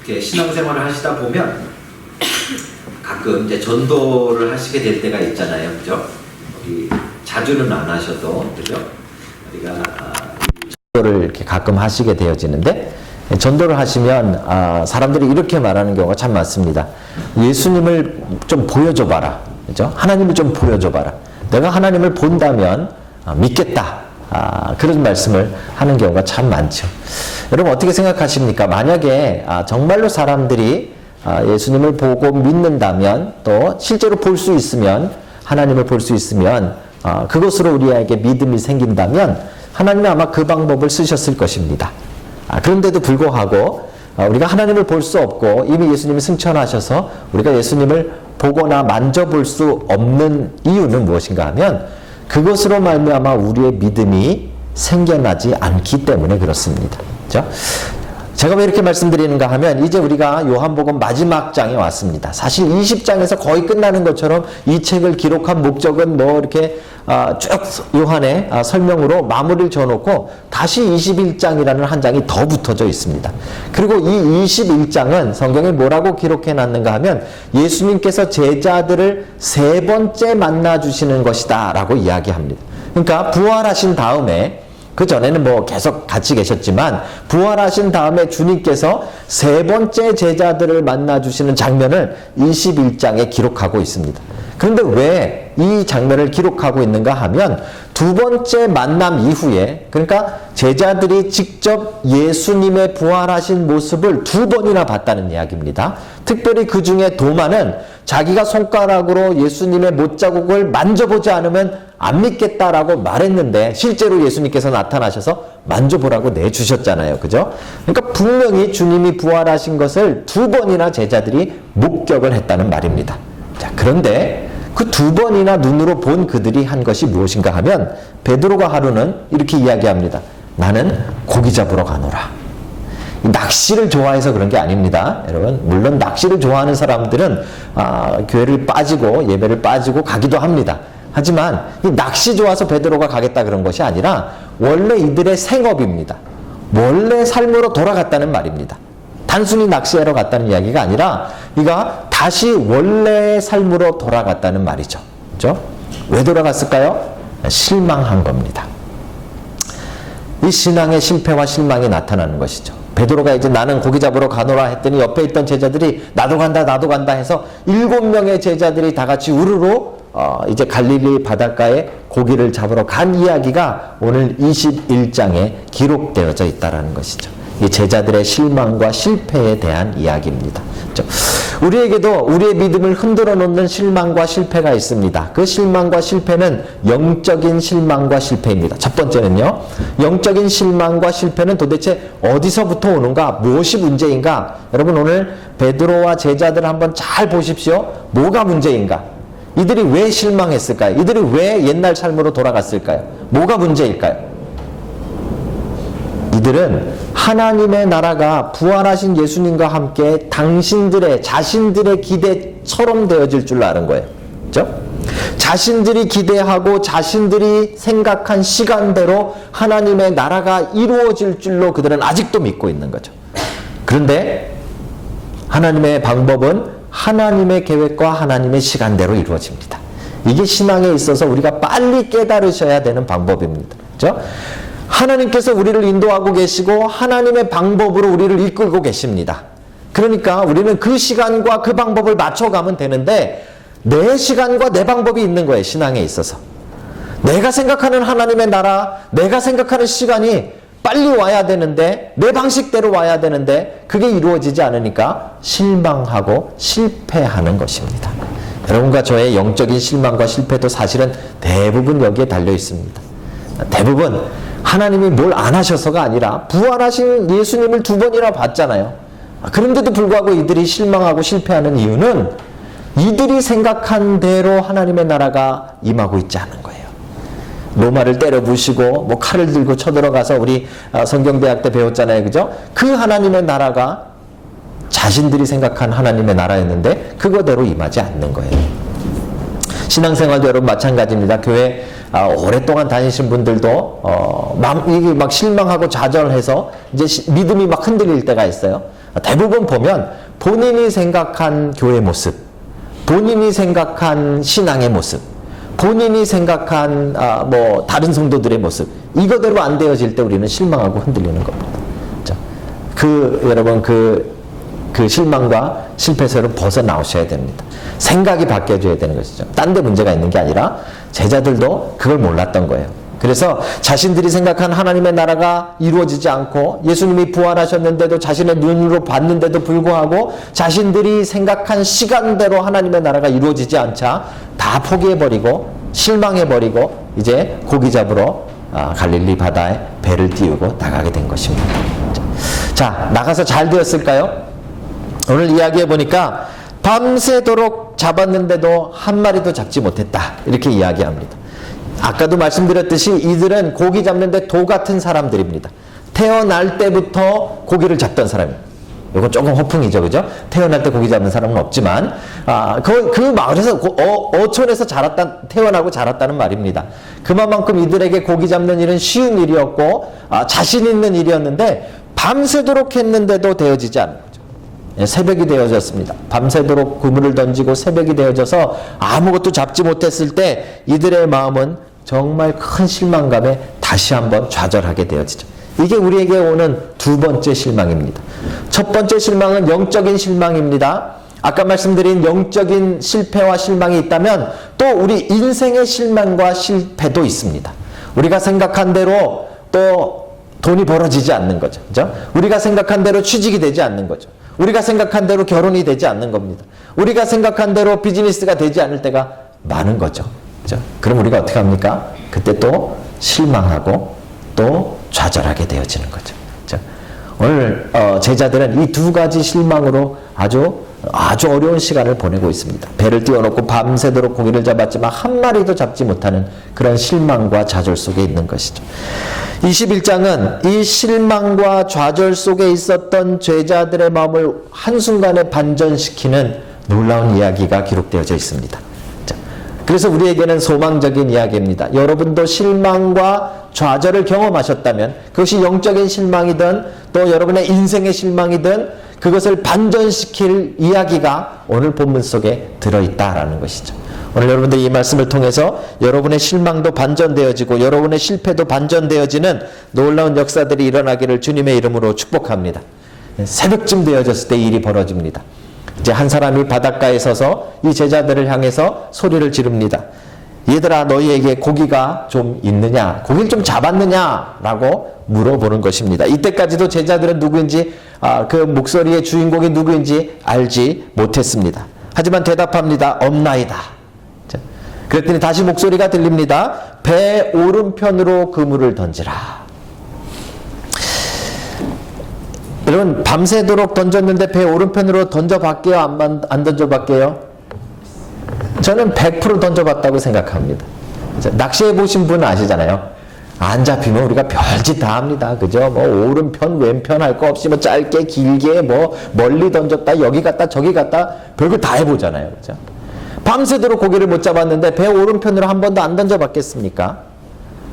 이렇게 신앙생활을 하시다 보면 가끔 이제 전도를 하시게 될 때가 있잖아요, 그죠? 우리 자주는 안 하셔도 그죠? 우리가 전도를 이렇게 가끔 하시게 되어지는데, 전도를 하시면 사람들이 이렇게 말하는 경우가 참 많습니다. 예수님을 좀 보여줘봐라, 그죠? 하나님을 좀 보여줘봐라. 내가 하나님을 본다면 믿겠다. 그런 말씀을 하는 경우가 참 많죠. 여러분 어떻게 생각하십니까? 만약에 정말로 사람들이 예수님을 보고 믿는다면, 또 실제로 볼 수 있으면, 하나님을 볼 수 있으면 그것으로 우리에게 믿음이 생긴다면 하나님은 아마 그 방법을 쓰셨을 것입니다. 그런데도 불구하고 우리가 하나님을 볼 수 없고 이미 예수님이 승천하셔서 우리가 예수님을 보거나 만져볼 수 없는 이유는 무엇인가 하면, 그것으로 말미암아 우리의 믿음이 생겨나지 않기 때문에 그렇습니다. 그렇죠? 제가 왜 이렇게 말씀드리는가 하면, 이제 우리가 요한복음 마지막 장에 왔습니다. 사실 20장에서 거의 끝나는 것처럼 이 책을 기록한 목적은 뭐 이렇게 쭉 요한의 설명으로 마무리를 지어놓고 다시 21장이라는 한 장이 더 붙어져 있습니다. 그리고 이 21장은 성경에 뭐라고 기록해 놨는가 하면, 예수님께서 제자들을 세 번째 만나 주시는 것이다 라고 이야기합니다. 그러니까 부활하신 다음에, 그 전에는 뭐 계속 같이 계셨지만 부활하신 다음에 주님께서 세 번째 제자들을 만나 주시는 장면을 21장에 기록하고 있습니다. 그런데 왜 이 장면을 기록하고 있는가 하면, 두 번째 만남 이후에, 그러니까 제자들이 직접 예수님의 부활하신 모습을 두 번이나 봤다는 이야기입니다. 특별히 그 중에 도마는 자기가 손가락으로 예수님의 못자국을 만져보지 않으면 안 믿겠다라고 말했는데, 실제로 예수님께서 나타나셔서 만져보라고 내주셨잖아요. 그죠? 그러니까 분명히 주님이 부활하신 것을 두 번이나 제자들이 목격을 했다는 말입니다. 자, 그런데 그 두 번이나 눈으로 본 그들이 한 것이 무엇인가 하면, 베드로가 하루는 이렇게 이야기합니다. 나는 고기 잡으러 가노라. 낚시를 좋아해서 그런 게 아닙니다. 여러분, 물론 낚시를 좋아하는 사람들은 교회를 빠지고 예배를 빠지고 가기도 합니다. 하지만 이 낚시 좋아서 베드로가 가겠다 그런 것이 아니라 원래 이들의 생업입니다. 원래 삶으로 돌아갔다는 말입니다. 단순히 낚시하러 갔다는 이야기가 아니라 이가 다시 원래의 삶으로 돌아갔다는 말이죠. 그렇죠? 왜 돌아갔을까요? 실망한 겁니다. 이 신앙의 실패와 실망이 나타나는 것이죠. 베드로가 이제 나는 고기 잡으러 가노라 했더니 옆에 있던 제자들이 나도 간다 나도 간다 해서 7명의 제자들이 다 같이 우르르 이제 갈릴리 바닷가에 고기를 잡으러 간 이야기가 오늘 21장에 기록되어져 있다는 것이죠. 이 제자들의 실망과 실패에 대한 이야기입니다. 우리에게도 우리의 믿음을 흔들어 놓는 실망과 실패가 있습니다. 그 실망과 실패는 영적인 실망과 실패입니다. 첫 번째는요, 영적인 실망과 실패는 도대체 어디서부터 오는가? 무엇이 문제인가? 여러분, 오늘 베드로와 제자들 한번 잘 보십시오. 뭐가 문제인가? 이들이 왜 실망했을까요? 이들이 왜 옛날 삶으로 돌아갔을까요? 뭐가 문제일까요? 이들은 하나님의 나라가 부활하신 예수님과 함께 당신들의 자신들의 기대처럼 되어질 줄 아는 거예요. 그렇죠? 자신들이 기대하고 자신들이 생각한 시간대로 하나님의 나라가 이루어질 줄로 그들은 아직도 믿고 있는 거죠. 그런데 하나님의 방법은 하나님의 계획과 하나님의 시간대로 이루어집니다. 이게 신앙에 있어서 우리가 빨리 깨달으셔야 되는 방법입니다. 그렇죠? 하나님께서 우리를 인도하고 계시고 하나님의 방법으로 우리를 이끌고 계십니다. 그러니까 우리는 그 시간과 그 방법을 맞춰가면 되는데, 내 시간과 내 방법이 있는 거예요. 신앙에 있어서 내가 생각하는 하나님의 나라, 내가 생각하는 시간이 빨리 와야 되는데, 내 방식대로 와야 되는데 그게 이루어지지 않으니까 실망하고 실패하는 것입니다. 여러분과 저의 영적인 실망과 실패도 사실은 대부분 여기에 달려 있습니다. 대부분 하나님이 뭘 안 하셔서가 아니라 부활하신 예수님을 두 번이나 봤잖아요. 그런데도 불구하고 이들이 실망하고 실패하는 이유는 이들이 생각한 대로 하나님의 나라가 임하고 있지 않은 거예요. 로마를 때려 부시고 뭐 칼을 들고 쳐들어가서 우리 성경대학 때 배웠잖아요. 그죠? 그 하나님의 나라가 자신들이 생각한 하나님의 나라였는데 그거대로 임하지 않는 거예요. 신앙생활도 여러분 마찬가지입니다. 교회 오랫동안 다니신 분들도 막 실망하고 좌절해서 이제 믿음이 막 흔들릴 때가 있어요. 대부분 보면 본인이 생각한 교회 모습, 본인이 생각한 신앙의 모습, 본인이 생각한 뭐 다른 성도들의 모습, 이거대로 안 되어질 때 우리는 실망하고 흔들리는 겁니다. 자, 여러분 그 실망과 실패에서 벗어나오셔야 됩니다. 생각이 바뀌어져야 되는 것이죠. 딴 데 문제가 있는 게 아니라 제자들도 그걸 몰랐던 거예요. 그래서 자신들이 생각한 하나님의 나라가 이루어지지 않고 예수님이 부활하셨는데도 자신의 눈으로 봤는데도 불구하고 자신들이 생각한 시간대로 하나님의 나라가 이루어지지 않자 다 포기해버리고 실망해버리고 이제 고기 잡으러 갈릴리 바다에 배를 띄우고 나가게 된 것입니다. 자, 나가서 잘 되었을까요? 오늘 이야기해 보니까 밤새도록 잡았는데도 한 마리도 잡지 못했다, 이렇게 이야기합니다. 아까도 말씀드렸듯이 이들은 고기 잡는데 도 같은 사람들입니다. 태어날 때부터 고기를 잡던 사람입니다. 이건 조금 허풍이죠, 그죠? 태어날 때 고기 잡는 사람은 없지만 그 마을에서 어촌에서 태어나고 자랐다는 말입니다. 그만큼 이들에게 고기 잡는 일은 쉬운 일이었고 자신 있는 일이었는데 밤새도록 했는데도 되어지지 않은 거죠. 새벽이 되어졌습니다. 밤새도록 그물을 던지고 새벽이 되어져서 아무것도 잡지 못했을 때 이들의 마음은 정말 큰 실망감에 다시 한번 좌절하게 되어지죠. 이게 우리에게 오는 두 번째 실망입니다. 첫 번째 실망은 영적인 실망입니다. 아까 말씀드린 영적인 실패와 실망이 있다면 또 우리 인생의 실망과 실패도 있습니다. 우리가 생각한 대로 또 돈이 벌어지지 않는 거죠. 그죠? 우리가 생각한 대로 취직이 되지 않는 거죠. 우리가 생각한 대로 결혼이 되지 않는 겁니다. 우리가 생각한 대로 비즈니스가 되지 않을 때가 많은 거죠. 그죠? 그럼 우리가 어떻게 합니까? 그때 또 실망하고 또 좌절하게 되어지는 거죠. 그죠? 오늘 제자들은 이 두 가지 실망으로 아주 어려운 시간을 보내고 있습니다. 배를 띄워놓고 밤새도록 고기를 잡았지만 한 마리도 잡지 못하는 그런 실망과 좌절 속에 있는 것이죠. 21장은 이 실망과 좌절 속에 있었던 제자들의 마음을 한순간에 반전시키는 놀라운 이야기가 기록되어져 있습니다. 그래서 우리에게는 소망적인 이야기입니다. 여러분도 실망과 좌절을 경험하셨다면 그것이 영적인 실망이든 또 여러분의 인생의 실망이든 그것을 반전시킬 이야기가 오늘 본문 속에 들어있다라는 것이죠. 오늘 여러분들 이 말씀을 통해서 여러분의 실망도 반전되어지고 여러분의 실패도 반전되어지는 놀라운 역사들이 일어나기를 주님의 이름으로 축복합니다. 새벽쯤 되어졌을 때 일이 벌어집니다. 이제 한 사람이 바닷가에 서서 이 제자들을 향해서 소리를 지릅니다. 얘들아, 너희에게 고기가 좀 있느냐? 고기를 좀 잡았느냐? 라고 물어보는 것입니다. 이때까지도 제자들은 누구인지 그 목소리의 주인공이 누구인지 알지 못했습니다. 하지만 대답합니다. 없나이다. 자, 그랬더니 다시 목소리가 들립니다. 배 오른편으로 그물을 던지라. 여러분, 밤새도록 던졌는데 배 오른편으로 던져봤게요? 안 던져봤게요? 저는 100% 던져봤다고 생각합니다. 낚시해보신 분은 아시잖아요. 안 잡히면 우리가 별짓 다 합니다. 그죠? 뭐 오른편, 왼편 할 거 없이 뭐 짧게, 길게, 뭐 멀리 던졌다, 여기 갔다, 저기 갔다, 별걸 다 해보잖아요. 그죠? 밤새도록 고기를 못 잡았는데 배 오른편으로 한 번도 안 던져봤겠습니까?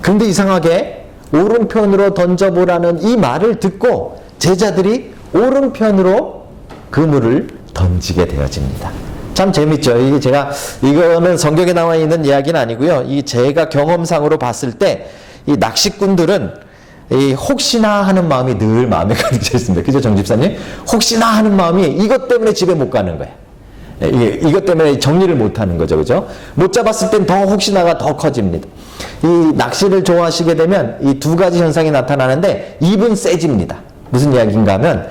근데 이상하게 오른편으로 던져보라는 이 말을 듣고 제자들이 오른편으로 그물을 던지게 되어집니다. 참 재밌죠. 이거는 성경에 나와 있는 이야기는 아니고요. 제가 경험상으로 봤을 때 이 낚시꾼들은 혹시나 하는 마음이 늘 마음에 가득 있습니다. 그죠, 정 집사님? 혹시나 하는 마음이 이것 때문에 집에 못 가는 거예요. 이것 때문에 정리를 못 하는 거죠. 그죠? 못 잡았을 땐 더 혹시나가 더 커집니다. 이 낚시를 좋아하시게 되면 이 두 가지 현상이 나타나는데 입은 세집니다. 무슨 이야기인가 하면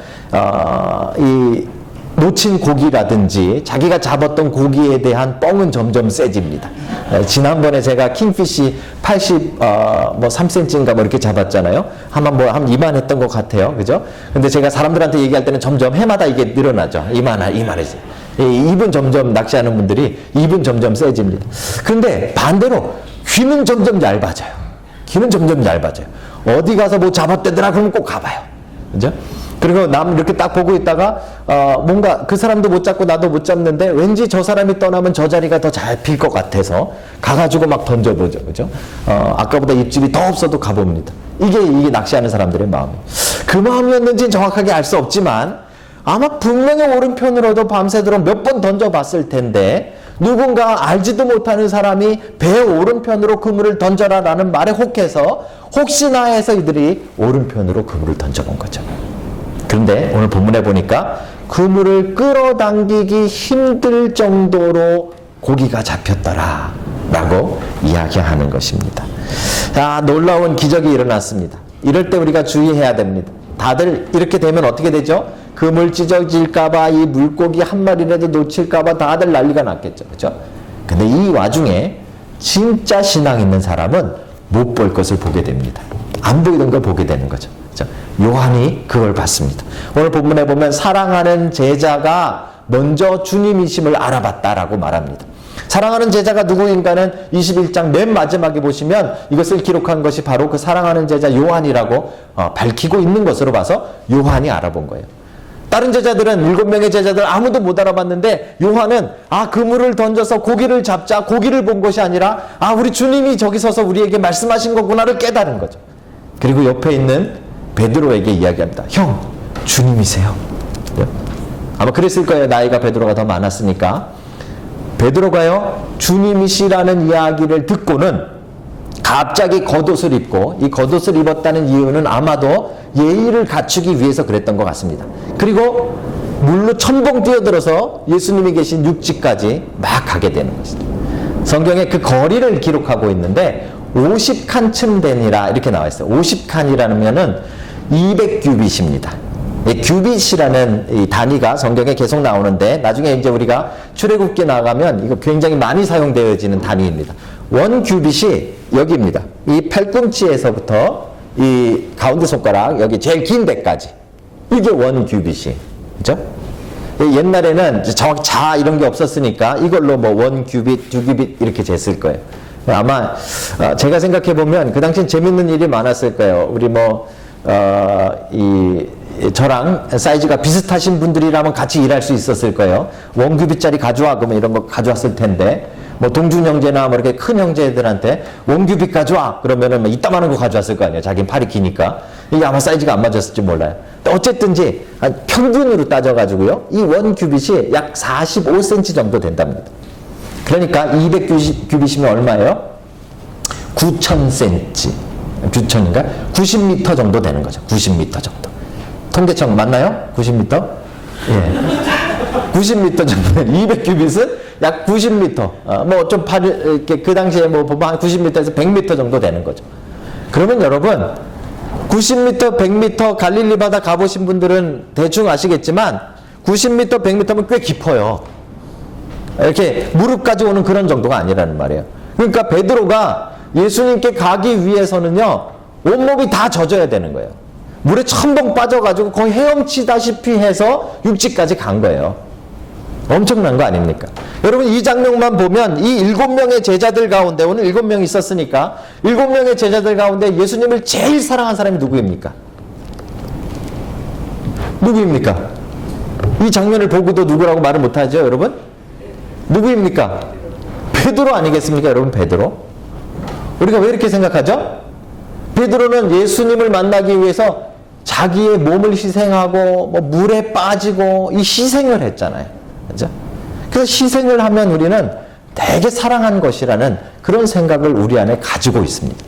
이 놓친 고기라든지 자기가 잡았던 고기에 대한 뻥은 점점 세집니다. 지난번에 제가 킹피시 83cm인가 뭐 이렇게 잡았잖아요. 한 이만했던 것 같아요. 그죠? 근데 제가 사람들한테 얘기할 때는 점점 해마다 이게 늘어나죠. 이만해지. 입은 점점, 낚시하는 분들이 입은 점점 세집니다. 그런데 반대로 귀는 점점 얇아져요. 귀는 점점 얇아져요. 어디 가서 뭐 잡았대더라 그러면 꼭 가봐요. 그죠? 그리고 남 이렇게 딱 보고 있다가 뭔가 그 사람도 못 잡고 나도 못 잡는데 왠지 저 사람이 떠나면 저 자리가 더 잘 필 것 같아서 가가지고 막 던져보죠. 그죠? 아까보다 입질이 더 없어도 가봅니다. 이게 낚시하는 사람들의 마음이에요. 그 마음이었는지는 정확하게 알 수 없지만 아마 분명히 오른편으로도 밤새도록 몇 번 던져봤을 텐데 누군가 알지도 못하는 사람이 배 오른편으로 그물을 던져라 라는 말에 혹해서 혹시나 해서 이들이 오른편으로 그물을 던져본 거죠. 그런데 오늘 본문에 보니까 그물을 끌어당기기 힘들 정도로 고기가 잡혔더라 라고 이야기하는 것입니다. 자, 놀라운 기적이 일어났습니다. 이럴 때 우리가 주의해야 됩니다. 다들 이렇게 되면 어떻게 되죠? 그물 찢어질까봐, 이 물고기 한 마리라도 놓칠까봐 다들 난리가 났겠죠. 그죠? 근데 이 와중에 진짜 신앙 있는 사람은 못 볼 것을 보게 됩니다. 안 보이던 걸 보게 되는 거죠. 그죠? 요한이 그걸 봤습니다. 오늘 본문에 보면 사랑하는 제자가 먼저 주님이심을 알아봤다라고 말합니다. 사랑하는 제자가 누구인가는 21장 맨 마지막에 보시면 이것을 기록한 것이 바로 그 사랑하는 제자 요한이라고 밝히고 있는 것으로 봐서 요한이 알아본 거예요. 다른 제자들은 7명의 제자들 아무도 못 알아봤는데 요한은 그물을 던져서 고기를 잡자, 고기를 본 것이 아니라 우리 주님이 저기 서서 우리에게 말씀하신 거구나를 깨달은 거죠. 그리고 옆에 있는 베드로에게 이야기합니다. 형, 주님이세요. 아마 그랬을 거예요. 나이가 베드로가 더 많았으니까. 베드로가요, 주님이시라는 이야기를 듣고는 갑자기 겉옷을 입고, 이 겉옷을 입었다는 이유는 아마도 예의를 갖추기 위해서 그랬던 것 같습니다. 그리고 물로 첨벙 뛰어들어서 예수님이 계신 육지까지 막 가게 되는 것입니다. 성경에 그 거리를 기록하고 있는데 50칸쯤 되니라 이렇게 나와 있어요. 50칸이라면은 200규빗입니다. 규빗이라는 이 단위가 성경에 계속 나오는데 나중에 이제 우리가 출애굽기 나가면 이거 굉장히 많이 사용되어지는 단위입니다. 원 규빗이 여기입니다. 이 팔꿈치에서부터 이 가운데 손가락 여기 제일 긴 데까지 이게 원 규빗이 그죠? 옛날에는 정확히 자 이런 게 없었으니까 이걸로 뭐 원 규빗, 두 규빗 이렇게 쟀을 거예요. 아마 제가 생각해 보면 그 당시엔 재밌는 일이 많았을 거예요. 우리 저랑 사이즈가 비슷하신 분들이라면 같이 일할 수 있었을 거예요. 원규빗짜리 가져와 그러면 이런 거 가져왔을 텐데 뭐 동준 형제나 뭐 이렇게 큰 형제들한테 원규빗 가져와 그러면은 뭐 이따만한 거 가져왔을 거 아니에요. 자기는 팔이 기니까 이게 아마 사이즈가 안 맞았을지 몰라요. 어쨌든지 평균으로 따져가지고요, 이 원규빗이 약 45cm 정도 된답니다. 그러니까 200규빗이면 얼마예요? 9,000cm. 9,000인가? 90m 정도 되는 거죠. 90m 정도. 통계청 맞나요? 90m? 예. 90m 정도. 200규빗은 약 90m. 뭐 좀 이렇게 그 당시에 뭐 보면 한 90m에서 100m 정도 되는 거죠. 그러면 여러분 90m, 100m 갈릴리 바다 가보신 분들은 대충 아시겠지만 90m, 100m면 꽤 깊어요. 이렇게 무릎까지 오는 그런 정도가 아니라는 말이에요. 그러니까 베드로가 예수님께 가기 위해서는요, 온몸이 다 젖어야 되는 거예요. 물에 첨벙 빠져가지고 거의 헤엄치다시피 해서 육지까지 간 거예요. 엄청난 거 아닙니까? 여러분 이 장면만 보면 이 7명의 제자들 가운데, 오늘 7명이 있었으니까 7명의 제자들 가운데 예수님을 제일 사랑한 사람이 누구입니까? 누구입니까? 이 장면을 보고도 누구라고 말을 못하죠, 여러분? 누구입니까? 베드로 아니겠습니까, 여러분? 베드로. 우리가 왜 이렇게 생각하죠? 베드로는 예수님을 만나기 위해서 자기의 몸을 희생하고 뭐 물에 빠지고 이 희생을 했잖아요. 그죠? 그래서 희생을 하면 우리는 되게 사랑한 것이라는 그런 생각을 우리 안에 가지고 있습니다.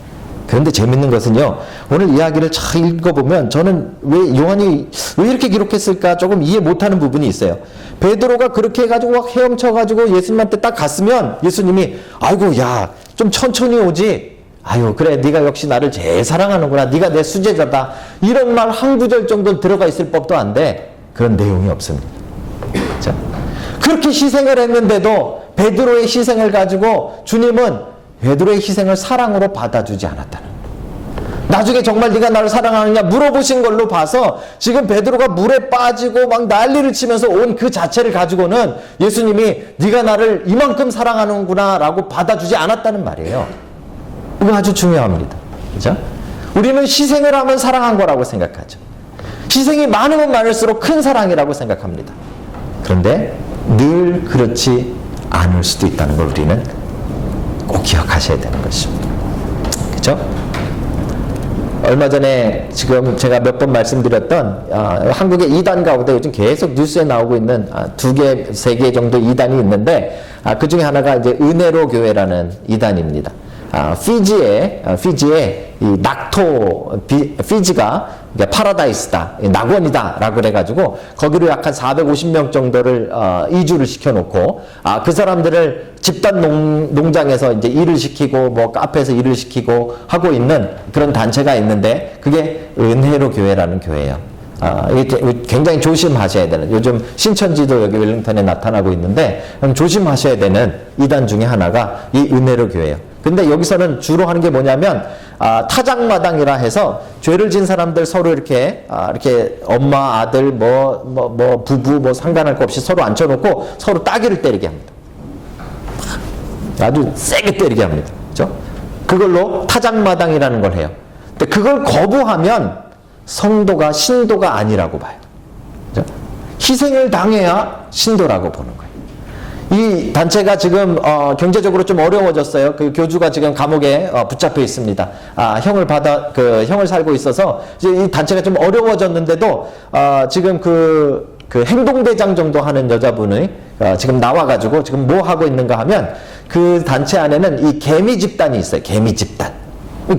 그런데 재밌는 것은요, 오늘 이야기를 잘 읽어보면 저는 왜 요한이 왜 이렇게 기록했을까 조금 이해 못하는 부분이 있어요. 베드로가 그렇게 해가지고 막 헤엄쳐가지고 예수님한테 딱 갔으면 예수님이 아이고 야 좀 천천히 오지, 아유 그래 네가 역시 나를 제일 사랑하는구나, 네가 내 수제자다, 이런 말 한 구절 정도 들어가 있을 법도 한데 그런 내용이 없습니다. 자, 그렇게 희생을 했는데도 베드로의 희생을 가지고 주님은 베드로의 희생을 사랑으로 받아주지 않았다는 거예요. 나중에 정말 네가 나를 사랑하느냐 물어보신 걸로 봐서 지금 베드로가 물에 빠지고 막 난리를 치면서 온 그 자체를 가지고는 예수님이 네가 나를 이만큼 사랑하는구나 라고 받아주지 않았다는 말이에요. 이거 아주 중요합니다. 그죠? 우리는 희생을 하면 사랑한 거라고 생각하죠. 희생이 많으면 많을수록 큰 사랑이라고 생각합니다. 그런데 늘 그렇지 않을 수도 있다는 걸 우리는 꼭 기억하셔야 되는 것입니다. 그죠? 얼마 전에 지금 제가 몇 번 말씀드렸던 한국의 이단 가운데 요즘 계속 뉴스에 나오고 있는 2개, 3개 정도 이단이 있는데 그 중에 하나가 이제 은혜로 교회라는 이단입니다. 피지에 이 낙토, 피지가 파라다이스다, 낙원이다 라고 그래가지고 거기로 약 한 450명 정도를 이주를 시켜놓고 그 사람들을 집단 농장에서 이제 일을 시키고 뭐 카페에서 일을 시키고 하고 있는 그런 단체가 있는데 그게 은혜로 교회라는 교회예요. 이게 굉장히 조심하셔야 되는, 요즘 신천지도 여기 웰링턴에 나타나고 있는데 조심하셔야 되는 이단 중에 하나가 이 은혜로 교회예요. 근데 여기서는 주로 하는 게 뭐냐면 타작마당이라 해서 죄를 진 사람들 서로 이렇게 엄마, 아들, 부부 상관할 거 없이 서로 앉혀놓고 서로 따귀를 때리게 합니다. 아주 세게 때리게 합니다. 그죠? 그걸로 타작마당이라는 걸 해요. 근데 그걸 거부하면 성도가 신도가 아니라고 봐요. 그죠? 희생을 당해야 신도라고 보는 거예요. 이 단체가 지금 경제적으로 좀 어려워졌어요. 그 교주가 지금 감옥에 붙잡혀 있습니다. 형을 살고 있어서 이제 이 단체가 좀 어려워졌는데도 지금 그 행동대장 정도 하는 여자분이 지금 나와가지고 지금 뭐 하고 있는가 하면 그 단체 안에는 이 개미 집단이 있어요. 개미 집단.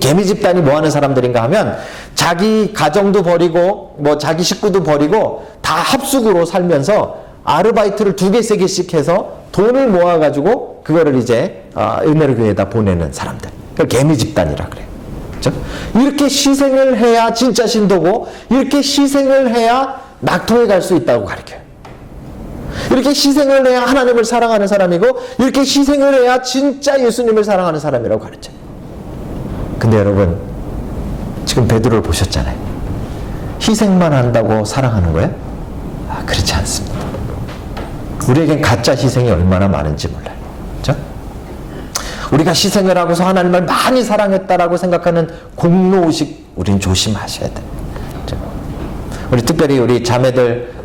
개미 집단이 뭐 하는 사람들인가 하면 자기 가정도 버리고 뭐 자기 식구도 버리고 다 합숙으로 살면서 아르바이트를 2개, 3개씩 해서 돈을 모아가지고 그거를 이제 은혜로 교회에다 보내는 사람들. 그걸 개미 집단이라 그래요. 그렇죠? 이렇게 희생을 해야 진짜 신도고 이렇게 희생을 해야 낙토에 갈 수 있다고 가르쳐요. 이렇게 희생을 해야 하나님을 사랑하는 사람이고 이렇게 희생을 해야 진짜 예수님을 사랑하는 사람이라고 가르쳐요. 근데 여러분 지금 베드로를 보셨잖아요. 희생만 한다고 사랑하는 거예요? 그렇지 않습니다. 우리에겐 가짜 희생이 얼마나 많은지 몰라요. 그렇죠? 우리가 희생을 하고서 하나님을 많이 사랑했다라고 생각하는 공로의식 우린 조심하셔야 돼요. 그렇죠? 우리 특별히 우리 자매들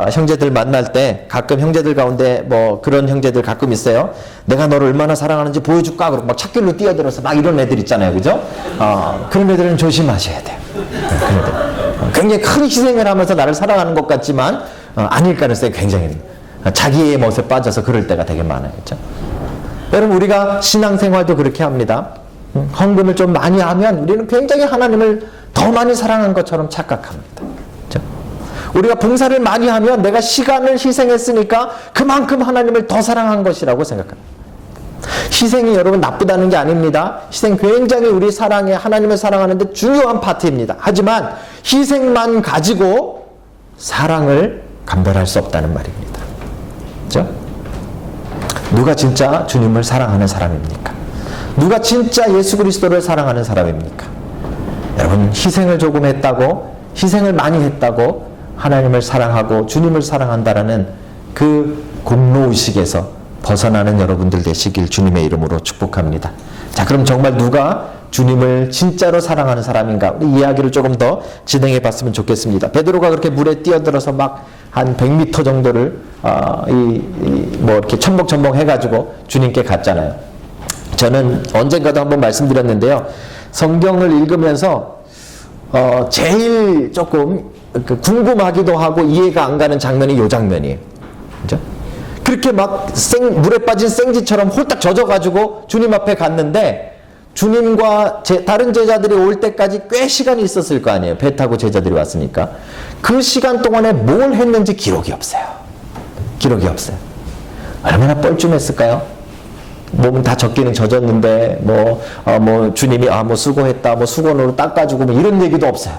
형제들 만날 때 가끔 형제들 가운데 뭐 그런 형제들 가끔 있어요. 내가 너를 얼마나 사랑하는지 보여줄까? 그러고 막 찾길로 뛰어들어서 막 이런 애들 있잖아요. 그죠? 그런 애들은 조심하셔야 돼요. 그런 애들. 굉장히 큰 희생을 하면서 나를 사랑하는 것 같지만 아닐 가능성이 굉장히 자기의 멋에 빠져서 그럴 때가 되게 많아요. 그렇죠? 여러분 우리가 신앙생활도 그렇게 합니다. 헌금을 좀 많이 하면 우리는 굉장히 하나님을 더 많이 사랑한 것처럼 착각합니다. 그렇죠? 우리가 봉사를 많이 하면 내가 시간을 희생했으니까 그만큼 하나님을 더 사랑한 것이라고 생각합니다. 희생이 여러분 나쁘다는 게 아닙니다. 희생 굉장히 우리 사랑에 하나님을 사랑하는 데 중요한 파트입니다. 하지만 희생만 가지고 사랑을 감별할 수 없다는 말입니다. 그렇죠? 누가 진짜 주님을 사랑하는 사람입니까? 누가 진짜 예수 그리스도를 사랑하는 사람입니까? 여러분 희생을 조금 했다고 희생을 많이 했다고 하나님을 사랑하고 주님을 사랑한다라는 그 공로의식에서 벗어나는 여러분들 되시길 주님의 이름으로 축복합니다. 자, 그럼 정말 누가 주님을 진짜로 사랑하는 사람인가? 우리 이야기를 조금 더 진행해 봤으면 좋겠습니다. 베드로가 그렇게 물에 뛰어들어서 막 한 100m 정도를 뭐 이렇게 첨벙첨벙 해가지고 주님께 갔잖아요. 저는 언젠가도 한번 말씀드렸는데요. 성경을 읽으면서 제일 조금 궁금하기도 하고 이해가 안 가는 장면이 이 장면이에요. 그죠? 그렇게 막 물에 빠진 생쥐처럼 홀딱 젖어가지고 주님 앞에 갔는데 주님과 다른 제자들이 올 때까지 꽤 시간이 있었을 거 아니에요. 배 타고 제자들이 왔으니까. 그 시간 동안에 뭘 했는지 기록이 없어요. 기록이 없어요. 얼마나 뻘쭘했을까요? 몸은 다 젖기는 젖었는데 주님이 뭐 수고했다, 뭐 수건으로 닦아주고 뭐 이런 얘기도 없어요.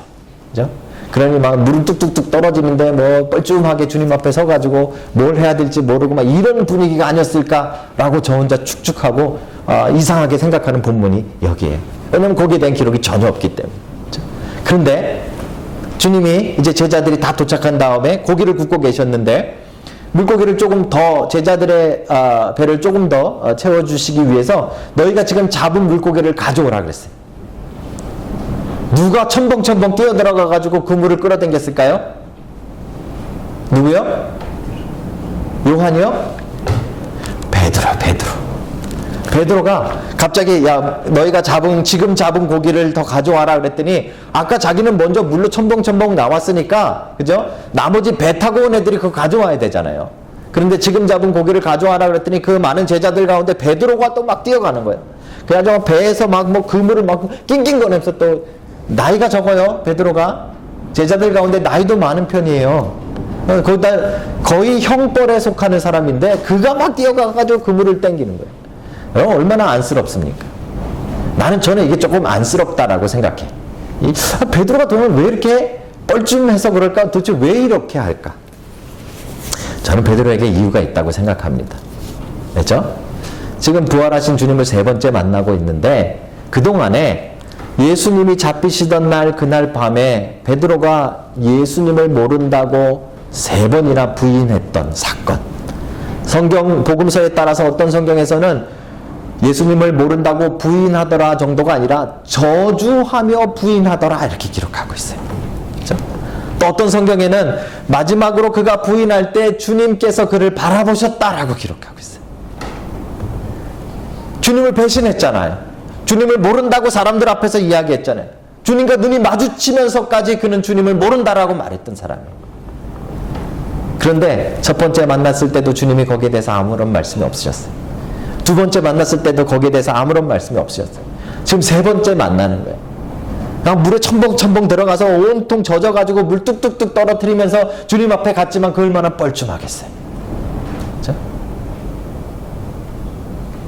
그죠? 그러니 막 물은 뚝뚝뚝 떨어지는데 뭐 뻘쭘하게 주님 앞에 서가지고 뭘 해야 될지 모르고 막 이런 분위기가 아니었을까라고 저 혼자 축축하고 이상하게 생각하는 본문이 여기에. 왜냐면 거기에 대한 기록이 전혀 없기 때문에. 그런데 주님이 이제 제자들이 다 도착한 다음에 고기를 굽고 계셨는데 물고기를 조금 더 제자들의 배를 조금 더 채워주시기 위해서 너희가 지금 잡은 물고기를 가져오라 그랬어요. 누가 첨벙첨벙 뛰어들어가 가지고 그 물을 끌어당겼을까요? 누구요? 요한이요? 베드로. 베드로가 갑자기 야 너희가 지금 잡은 고기를 더 가져와라 그랬더니 아까 자기는 먼저 물로 첨벙첨벙 나왔으니까 그죠? 나머지 배 타고 온 애들이 그거 가져와야 되잖아요. 그런데 지금 잡은 고기를 가져와라 그랬더니 그 많은 제자들 가운데 베드로가 또 막 뛰어가는 거예요. 그래가지고 배에서 막 뭐 그물을 막 낑낑거리면서 또 나이가 적어요. 베드로가 제자들 가운데 나이도 많은 편이에요. 거기다 거의 형벌에 속하는 사람인데 그가 막 뛰어가가지고 그물을 땡기는 거예요. 얼마나 안쓰럽습니까? 저는 이게 조금 안쓰럽다라고 생각해. 베드로가 도대체 왜 이렇게 뻘쭘해서 그럴까? 도대체 왜 이렇게 할까? 저는 베드로에게 이유가 있다고 생각합니다. 그렇죠? 지금 부활하신 주님을 3번째 만나고 있는데 그동안에 예수님이 잡히시던 날 그날 밤에 베드로가 예수님을 모른다고 3번이나 부인했던 사건. 성경 복음서에 따라서 어떤 성경에서는 예수님을 모른다고 부인하더라 정도가 아니라 저주하며 부인하더라 이렇게 기록하고 있어요. 그렇죠? 또 어떤 성경에는 마지막으로 그가 부인할 때 주님께서 그를 바라보셨다라고 기록하고 있어요. 주님을 배신했잖아요. 주님을 모른다고 사람들 앞에서 이야기했잖아요. 주님과 눈이 마주치면서까지 그는 주님을 모른다라고 말했던 사람이에요. 그런데 첫 번째 만났을 때도 주님이 거기에 대해서 아무런 말씀이 없으셨어요. 두 번째 만났을 때도 거기에 대해서 아무런 말씀이 없으셨어요. 지금 3번째 만나는 거예요. 그냥 물에 첨벙첨벙 들어가서 온통 젖어가지고 물 뚝뚝뚝 떨어뜨리면서 주님 앞에 갔지만 그 얼마나 뻘쭘하겠어요. 그렇죠?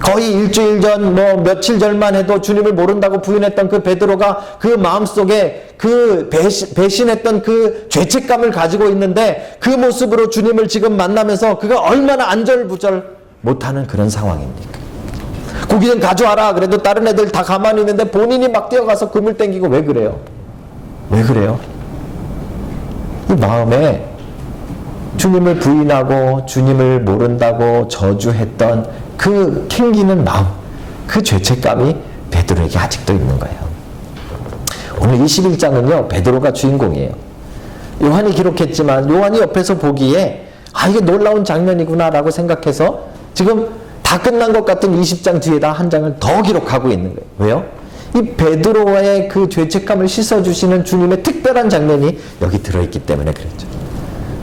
거의 일주일 전, 며칠 전만 해도 주님을 모른다고 부인했던 그 베드로가 그 마음속에 그 배신했던 그 죄책감을 가지고 있는데 그 모습으로 주님을 지금 만나면서 그가 얼마나 안절부절 못하는 그런 상황입니까? 고기 좀 가져와라. 그래도 다른 애들 다 가만히 있는데 본인이 막 뛰어가서 그물 땡기고 왜 그래요? 왜 그래요? 이 마음에 주님을 부인하고 주님을 모른다고 저주했던 그 캥기는 마음, 그 죄책감이 베드로에게 아직도 있는 거예요. 오늘 21장은요 베드로가 주인공이에요. 요한이 기록했지만 요한이 옆에서 보기에 이게 놀라운 장면이구나 라고 생각해서 지금 다 끝난 것 같은 20장 뒤에다 한 장을 더 기록하고 있는 거예요. 왜요? 이 베드로의 그 죄책감을 씻어주시는 주님의 특별한 장면이 여기 들어있기 때문에 그랬죠.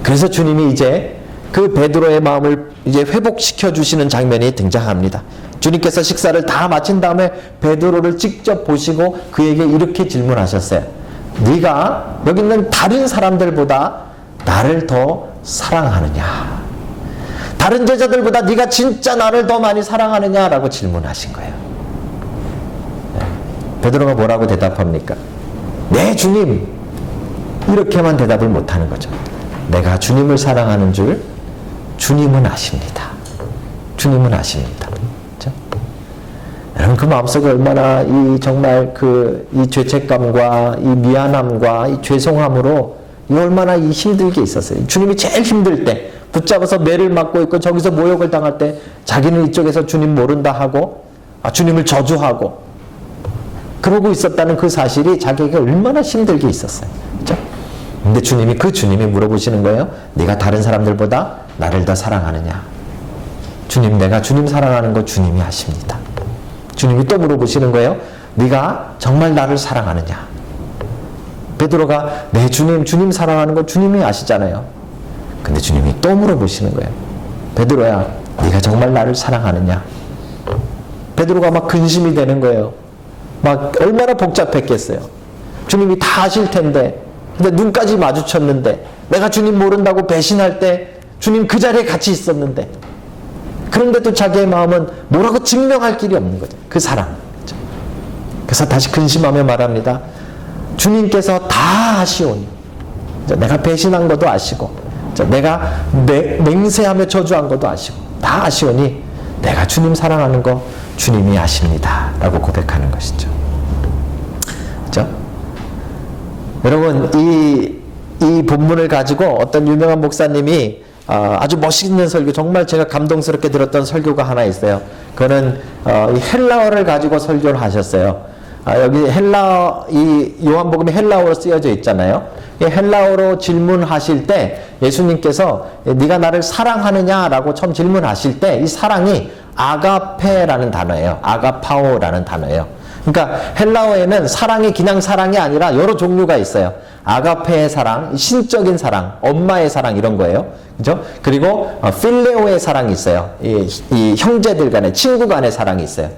그래서 주님이 이제 그 베드로의 마음을 이제 회복시켜 주시는 장면이 등장합니다. 주님께서 식사를 다 마친 다음에 베드로를 직접 보시고 그에게 이렇게 질문하셨어요. 네가 여기 있는 다른 사람들보다 나를 더 사랑하느냐? 다른 제자들보다 네가 진짜 나를 더 많이 사랑하느냐라고 질문하신 거예요. 베드로가 뭐라고 대답합니까? 네 주님, 이렇게만 대답을 못하는 거죠. 내가 주님을 사랑하는 줄 주님은 아십니다. 주님은 아십니다. 그렇죠? 여러분 그 마음속에 얼마나 정말 이 죄책감과 이 미안함과 이 죄송함으로 얼마나 힘들게 있었어요. 주님이 제일 힘들 때 붙잡아서 매를 맞고 있고 저기서 모욕을 당할 때 자기는 이쪽에서 주님 모른다 하고 주님을 저주하고 그러고 있었다는 그 사실이 자기에게 얼마나 힘들게 있었어요. 그렇죠? 근데 주님이 물어보시는 거예요. 네가 다른 사람들보다 나를 더 사랑하느냐? 주님, 내가 주님 사랑하는 거 주님이 아십니다. 주님이 또 물어보시는 거예요. 네가 정말 나를 사랑하느냐? 베드로가 네 주님 사랑하는 거 주님이 아시잖아요. 근데 주님이 또 물어보시는 거예요. 베드로야, 네가 정말 나를 사랑하느냐? 베드로가 막 근심이 되는 거예요. 막 얼마나 복잡했겠어요. 주님이 다 아실 텐데, 근데 눈까지 마주쳤는데, 내가 주님 모른다고 배신할 때 주님 그 자리에 같이 있었는데, 그런데도 자기의 마음은 뭐라고 증명할 길이 없는 거죠. 그 사랑. 그래서 다시 근심하며 말합니다. 주님께서 다 아시오니, 내가 배신한 것도 아시고, 내가 맹세하며 저주한 것도 아시고, 다 아시오니 내가 주님 사랑하는 거 주님이 아십니다. 라고 고백하는 것이죠. 그렇죠? 여러분, 이 본문을 가지고 어떤 유명한 목사님이 아주 멋있는 설교, 정말 제가 감동스럽게 들었던 설교가 하나 있어요. 그거는 이 헬라어를 가지고 설교를 하셨어요. 여기 이 요한복음에 헬라어로 쓰여져 있잖아요. 이 헬라어로 질문하실 때 예수님께서 네가 나를 사랑하느냐라고 처음 질문하실 때 이 사랑이 아가페라는 단어예요. 아가파오라는 단어예요. 그러니까 헬라어에는 사랑이 그냥 사랑이 아니라 여러 종류가 있어요. 아가페의 사랑, 신적인 사랑, 엄마의 사랑 이런 거예요. 그죠? 그리고 필레오의 사랑이 있어요. 이 형제들 간의, 친구 간의 사랑이 있어요.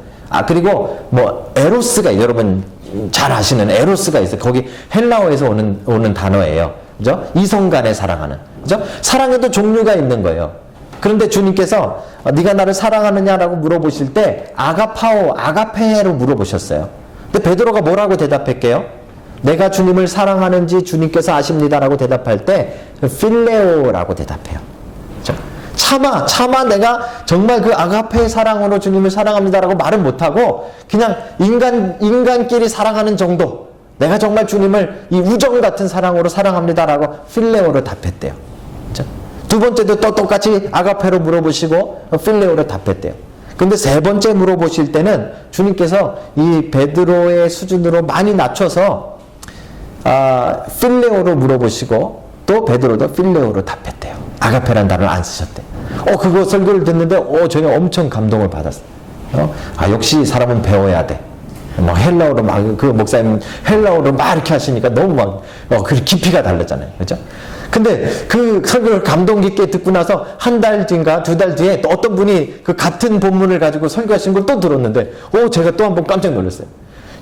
그리고 뭐 에로스가 여러분 잘 아시는 에로스가 있어요. 거기 헬라어에서 오는 단어예요. 그죠? 이성 간의 사랑하는. 그죠? 사랑에도 종류가 있는 거예요. 그런데 주님께서 네가 나를 사랑하느냐라고 물어보실 때 아가파오, 아가페로 물어보셨어요. 근데 베드로가 뭐라고 대답할게요? 내가 주님을 사랑하는지 주님께서 아십니다라고 대답할 때 필레오라고 대답해요. 그렇죠? 차마 내가 정말 그 아가페의 사랑으로 주님을 사랑합니다라고 말은 못하고 그냥 인간끼리 사랑하는 정도, 내가 정말 주님을 이 우정 같은 사랑으로 사랑합니다라고 필레오로 답했대요. 그렇죠? 두 번째도 또 똑같이 아가페로 물어보시고 필레오로 답했대요. 근데 세 번째 물어보실 때는 주님께서 이 베드로의 수준으로 많이 낮춰서 필레오로 물어보시고 또 베드로도 필레오로 답했대요. 아가페라는 단어를 안 쓰셨대요. 그거 설교를 듣는데 저는 엄청 감동을 받았어요. 역시 사람은 배워야 돼. 막 헬라어로 그 목사님 헬라어로 막 이렇게 하시니까 너무 그 깊이가 다르잖아요. 그죠? 근데 그 설교를 감동 깊게 듣고 나서 한 달 뒤인가 두 달 뒤에 또 어떤 분이 그 같은 본문을 가지고 설교하신 걸 또 들었는데 제가 또 한 번 깜짝 놀랐어요.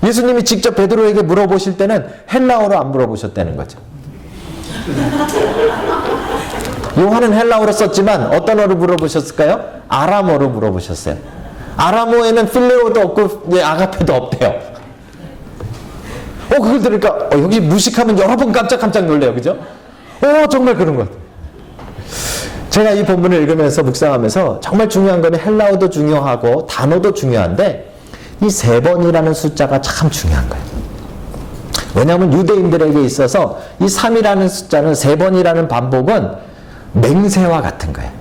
예수님이 직접 베드로에게 물어보실 때는 헬라어로 안 물어보셨다는 거죠. 요한은 헬라어로 썼지만 어떤 어로 물어보셨을까요? 아람어로 물어보셨어요. 아람어에는 필레오도 없고 아가페도 없대요. 그걸 들으니까 여기 무식하면 여러 번 깜짝 놀래요. 그죠? 정말 그런 것 같아요. 제가 이 본문을 읽으면서 묵상하면서 정말 중요한 거는 헬라어도 중요하고 단어도 중요한데 이 3번이라는 숫자가 참 중요한 거예요. 왜냐하면 유대인들에게 있어서 이 3이라는 숫자는 3번이라는 반복은 맹세와 같은 거예요.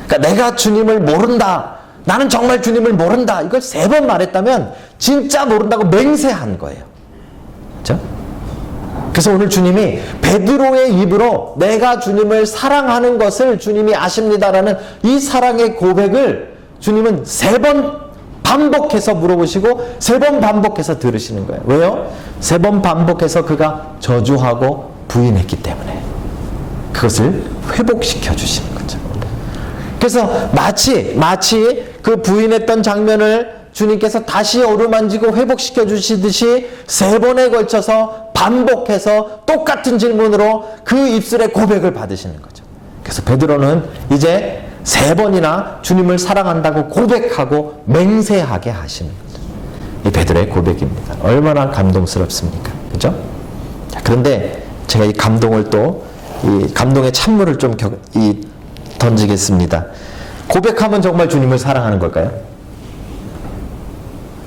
그러니까 내가 주님을 모른다. 나는 정말 주님을 모른다. 이걸 3번 말했다면 진짜 모른다고 맹세한 거예요. 그렇죠? 그래서 오늘 주님이 베드로의 입으로 내가 주님을 사랑하는 것을 주님이 아십니다라는 이 사랑의 고백을 주님은 3번 반복해서 물어보시고 3번 반복해서 들으시는 거예요. 왜요? 3번 반복해서 그가 저주하고 부인했기 때문에 그것을 회복시켜 주시는 거죠. 그래서 마치 그 부인했던 장면을 주님께서 다시 어루만지고 회복시켜 주시듯이 3번에 걸쳐서 반복해서 똑같은 질문으로 그 입술의 고백을 받으시는 거죠. 그래서 베드로는 이제 3번이나 주님을 사랑한다고 고백하고 맹세하게 하시는 거죠. 이 베드로의 고백입니다. 얼마나 감동스럽습니까? 그죠? 자, 그런데 제가 이 감동을 이 감동의 찬물을 좀 던지겠습니다. 고백하면 정말 주님을 사랑하는 걸까요?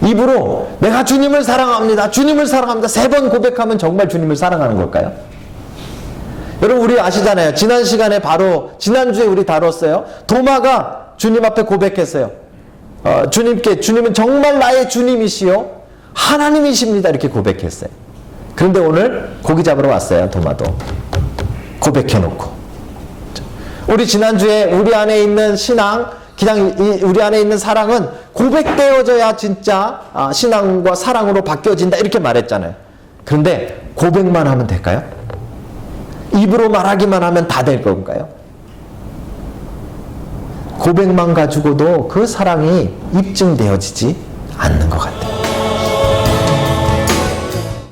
입으로 내가 주님을 사랑합니다. 주님을 사랑합니다. 3번 고백하면 정말 주님을 사랑하는 걸까요? 여러분 우리 아시잖아요. 지난 시간에 지난주에 우리 다뤘어요. 도마가 주님 앞에 고백했어요. 주님은 정말 나의 주님이시요 하나님이십니다. 이렇게 고백했어요. 그런데 오늘 고기 잡으러 왔어요. 도마도 고백해놓고. 우리 지난주에 우리 안에 있는 신앙, 그냥 우리 안에 있는 사랑은 고백되어져야 진짜 신앙과 사랑으로 바뀌어진다 이렇게 말했잖아요. 그런데 고백만 하면 될까요? 입으로 말하기만 하면 다 될 건가요? 고백만 가지고도 그 사랑이 입증되어지지 않는 것 같아요.